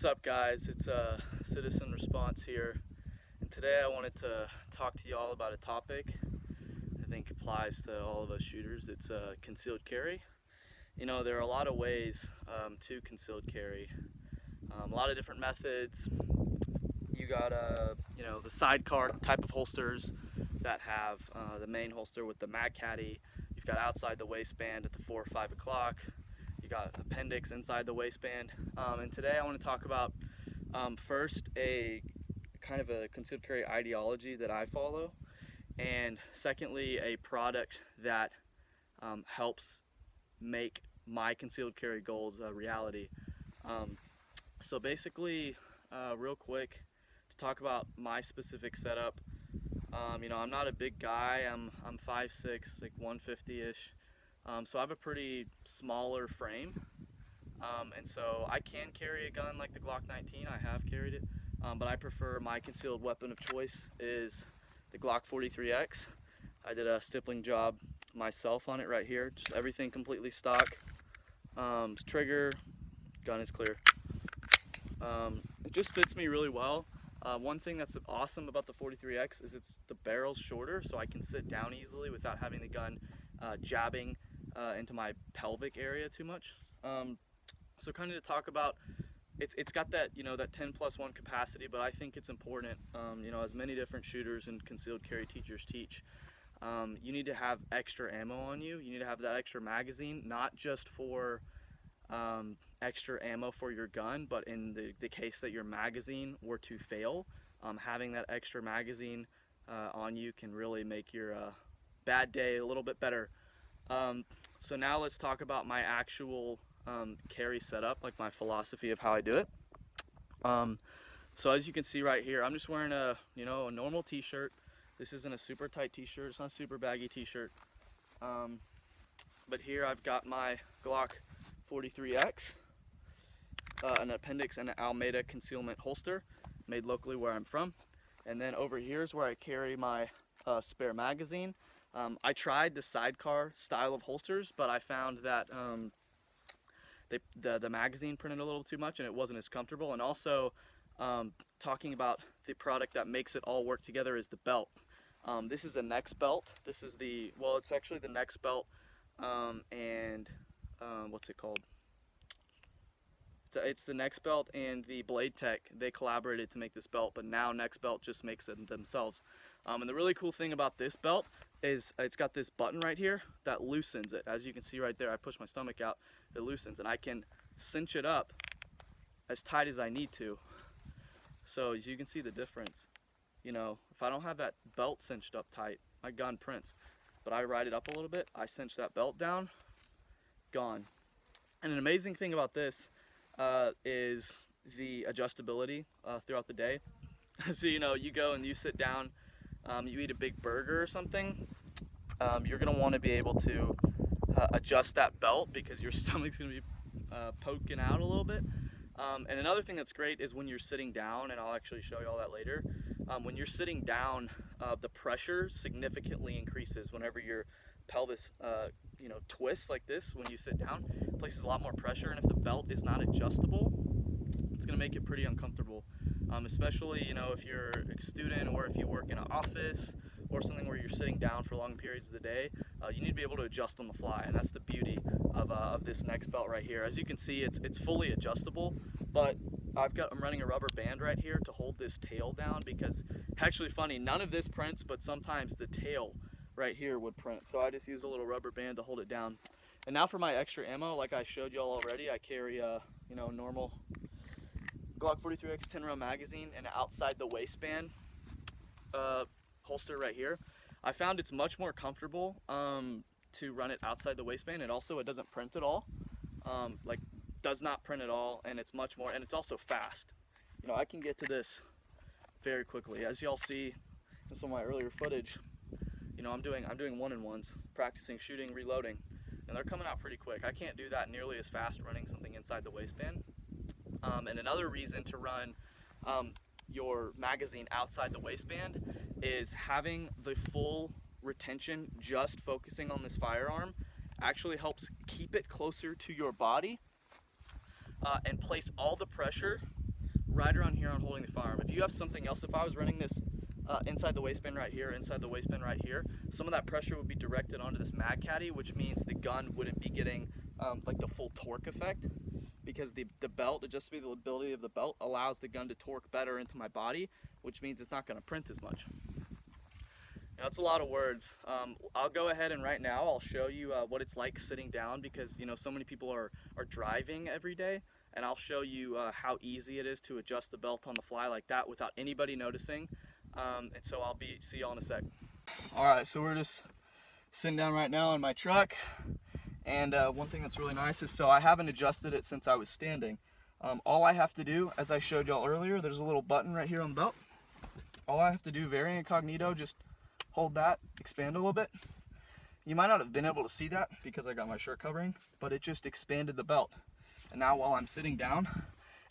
up, guys? It's a citizen response here, and today I wanted to talk to you all about a topic I think applies to all of us shooters. It's concealed carry. You know, there are a lot of ways to concealed carry, a lot of different methods. You got the sidecar type of holsters that have the main holster with the mag caddy. You've got outside the waistband at the 4 or 5 o'clock. You got appendix inside the waistband. And today I want to talk about first a kind of a concealed carry ideology that I follow, and secondly a product that helps make my concealed carry goals a reality. So basically, real quick, to talk about my specific setup. I'm not a big guy. I'm 5'6", like 150-ish. So I have a pretty smaller frame, and so I can carry a gun like the Glock 19. I have carried it, but I prefer, my concealed weapon of choice is the Glock 43x. I did a stippling job myself on it right here, just everything completely stock. Trigger, gun is clear. It just fits me really well. One thing that's awesome about the 43x is the barrel's shorter, so I can sit down easily without having the gun jabbing into my pelvic area too much. So kind of to talk about, it's got that, that 10+1 capacity, but I think it's important, as many different shooters and concealed carry teachers teach, you need to have extra ammo on you. You need to have that extra magazine, not just for extra ammo for your gun, but in the case that your magazine were to fail, having that extra magazine on you can really make your bad day a little bit better. So now let's talk about my actual carry setup, like my philosophy of how I do it. So as you can see right here, I'm just wearing a normal t-shirt. This isn't a super tight t-shirt, it's not a super baggy t-shirt. But here I've got my Glock 43x, an appendix and an Almeida concealment holster made locally where I'm from. And then over here is where I carry my spare magazine. I tried the sidecar style of holsters, but I found that the magazine printed a little too much and it wasn't as comfortable. And also, talking about the product that makes it all work together is the belt. This is a Nexbelt. This is it's actually the Nexbelt, and what's it called? It's the Nexbelt and the Blade Tech. They collaborated to make this belt, but now Nexbelt just makes it themselves. And the really cool thing about this belt is it's got this button right here that loosens it. As you can see right there, I push my stomach out, it loosens, and I can cinch it up as tight as I need to. So as you can see the difference, if I don't have that belt cinched up tight, my gun prints. But I ride it up a little bit, I cinch that belt down, gone. And an amazing thing about this is the adjustability throughout the day. So you go and you sit down, you eat a big burger or something, you're going to want to be able to adjust that belt because your stomach's going to be poking out a little bit. And another thing that's great is when you're sitting down, and I'll actually show you all that later, when you're sitting down, the pressure significantly increases whenever your pelvis twists like this. When you sit down, it places a lot more pressure, and if the belt is not adjustable, it's going to make it pretty uncomfortable, especially if you're a student or if you work in an office or something where you're sitting down for long periods of the day. You need to be able to adjust on the fly, and that's the beauty of this Nexbelt right here. As you can see, it's fully adjustable, but I'm running a rubber band right here to hold this tail down, because actually funny, none of this prints, but sometimes the tail right here would print. So I just use a little rubber band to hold it down. And now for my extra ammo, like I showed y'all already, I carry a normal Glock 43x 10-round magazine and outside the waistband holster right here. I found it's much more comfortable to run it outside the waistband, and also it doesn't print at all. Does not print at all, and it's much more, and it's also fast. I can get to this very quickly. As y'all see in some of my earlier footage, I'm doing 1-on-1s, practicing shooting, reloading, and they're coming out pretty quick. I can't do that nearly as fast running something inside the waistband. And another reason to run your magazine outside the waistband is having the full retention, just focusing on this firearm, actually helps keep it closer to your body and place all the pressure right around here on holding the firearm. If you have something else, if I was running this inside the waistband right here, inside the waistband right here, some of that pressure would be directed onto this mag caddy, which means the gun wouldn't be getting like the full torque effect, because the belt, adjustability of the belt allows the gun to torque better into my body, which means it's not going to print as much. Now, that's a lot of words. I'll go ahead and right now I'll show you what it's like sitting down, because you know so many people are driving every day, and I'll show you how easy it is to adjust the belt on the fly like that without anybody noticing. And so I'll see y'all in a sec. All right, so we're just sitting down right now in my truck, and one thing that's really nice is, so I haven't adjusted it since I was standing. All I have to do, as I showed y'all earlier, there's a little button right here on the belt. All I have to do, very incognito, just hold that, expand a little bit. You might not have been able to see that because I got my shirt covering, but it just expanded the belt. And now while I'm sitting down,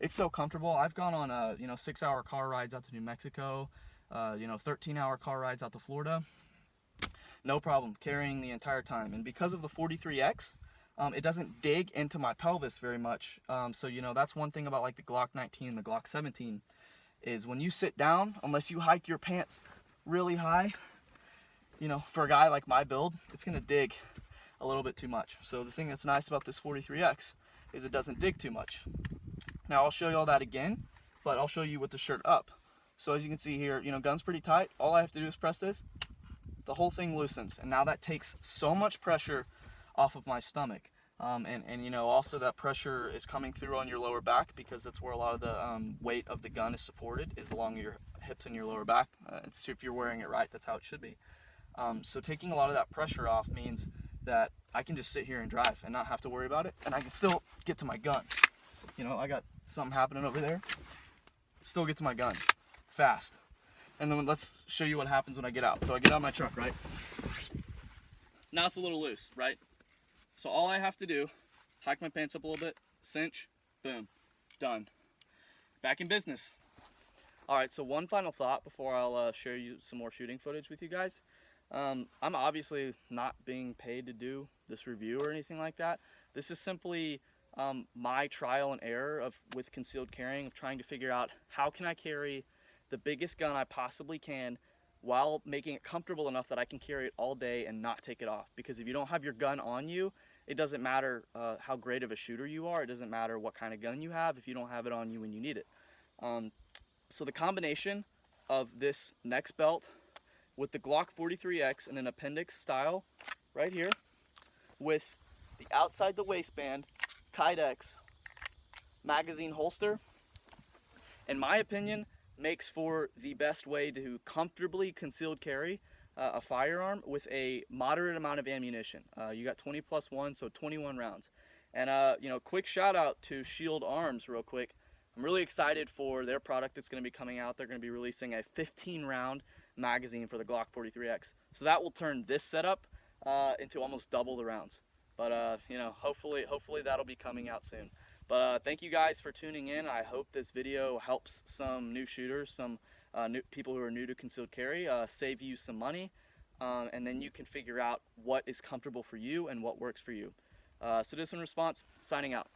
it's so comfortable. I've gone on 6-hour car rides out to New Mexico, 13-hour car rides out to Florida. No problem carrying the entire time. And because of the 43x, it doesn't dig into my pelvis very much. So that's one thing about like the Glock 19 and the Glock 17 is when you sit down, unless you hike your pants really high, for a guy like my build, it's gonna dig a little bit too much. So the thing that's nice about this 43x is it doesn't dig too much. Now I'll show you all that again, but I'll show you with the shirt up. So as you can see here, gun's pretty tight. All I have to do is press this, the whole thing loosens, and now that takes so much pressure off of my stomach. And also that pressure is coming through on your lower back, because that's where a lot of the weight of the gun is supported, is along your hips and your lower back. If you're wearing it right, that's how it should be. So taking a lot of that pressure off means that I can just sit here and drive and not have to worry about it, and I can still get to my gun. I got something happening over there. Still get to my gun fast. And then let's show you what happens when I get out. So I get out of my truck, right? Now it's a little loose, right? So all I have to do, hike my pants up a little bit, cinch, boom, done. Back in business. All right, so one final thought before I'll share you some more shooting footage with you guys. I'm obviously not being paid to do this review or anything like that. This is simply my trial and error with concealed carrying, of trying to figure out how can I carry the biggest gun I possibly can while making it comfortable enough that I can carry it all day and not take it off. Because if you don't have your gun on you, it doesn't matter how great of a shooter you are. It doesn't matter what kind of gun you have if you don't have it on you when you need it. So the combination of this Nexbelt with the Glock 43x in an appendix style right here, with the outside the waistband Kydex magazine holster, in my opinion, makes for the best way to comfortably concealed carry a firearm with a moderate amount of ammunition. You got 20+1, so 21 rounds. And quick shout out to Shield Arms real quick. I'm really excited for their product that's going to be coming out. They're going to be releasing a 15-round magazine for the Glock 43x. So that will turn this setup into almost double the rounds. But hopefully that'll be coming out soon. But thank you guys for tuning in. I hope this video helps some new shooters, some new people who are new to concealed carry, save you some money, and then you can figure out what is comfortable for you and what works for you. Citizen Response, signing out.